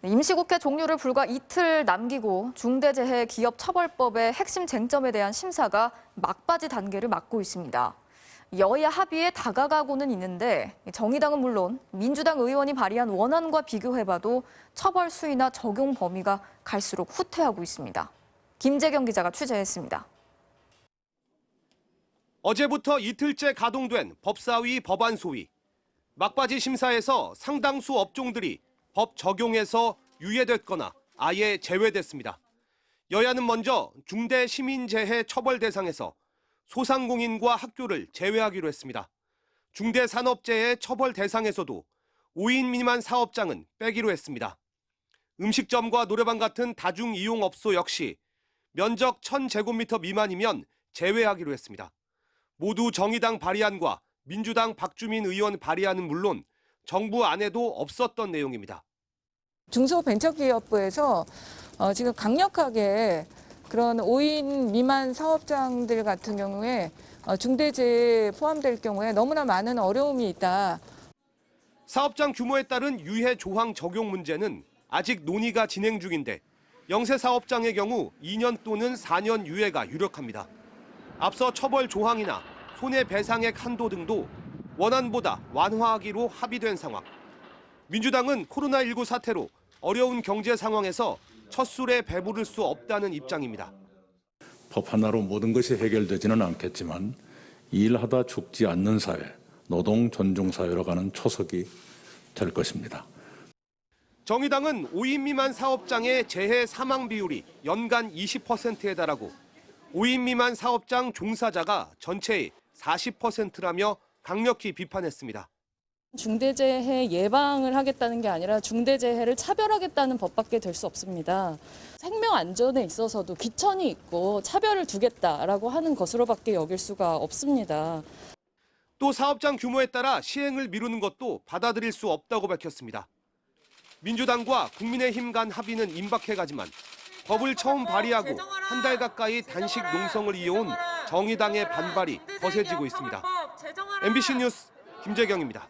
임시국회 종료를 불과 이틀 남기고 중대재해기업처벌법의 핵심 쟁점에 대한 심사가 막바지 단계를 맞고 있습니다. 여야 합의에 다가가고는 있는데 정의당은 물론 민주당 의원이 발의한 원안과 비교해봐도 처벌 수위나 적용 범위가 갈수록 후퇴하고 있습니다. 김재경 기자가 취재했습니다. 어제부터 이틀째 가동된 법사위 법안 소위. 막바지 심사에서 상당수 업종들이 법 적용에서 유예됐거나 아예 제외됐습니다. 여야는 먼저 중대시민재해 처벌 대상에서 소상공인과 학교를 제외하기로 했습니다. 중대산업재해 처벌 대상에서도 5인 미만 사업장은 빼기로 했습니다. 음식점과 노래방 같은 다중이용업소 역시 면적 1000제곱미터 미만이면 제외하기로 했습니다. 모두 정의당 발의안과 민주당 박주민 의원 발의안은 물론 정부 안에도 없었던 내용입니다. 중소벤처기업부에서 지금 강력하게 그런 5인 미만 사업장들 같은 경우에 중대재해에 포함될 경우에 너무나 많은 어려움이 있다. 사업장 규모에 따른 유해 조항 적용 문제는 아직 논의가 진행 중인데 영세 사업장의 경우 2년 또는 4년 유예가 유력합니다. 앞서 처벌 조항이나 손해배상액 한도 등도 원안보다 완화하기로 합의된 상황. 민주당은 코로나19 사태로 어려운 경제 상황에서 첫 술에 배부를 수 없다는 입장입니다. 법 하나로 모든 것이 해결되지는 않겠지만 일하다 죽지 않는 사회, 노동 존중 사회로 가는 초석이 될 것입니다. 정의당은 5인 미만 사업장의 재해 사망 비율이 연간 20%에 달하고 5인 미만 사업장 종사자가 전체의 40%라며 강력히 비판했습니다. 중대재해 예방을 하겠다는 게 아니라 중대재해를 차별하겠다는 법밖에 될 수 없습니다. 생명 안전에 있어서도 기천이 있고 차별을 두겠다라고 하는 것으로밖에 여길 수가 없습니다. 또 사업장 규모에 따라 시행을 미루는 것도 받아들일 수 없다고 밝혔습니다. 민주당과 국민의힘 간 합의는 임박해가지만 법을 처음 발의하고 한 달 가까이 단식 농성을 이어온 정의당의 반발이 거세지고 있습니다. MBC 뉴스 김재경입니다.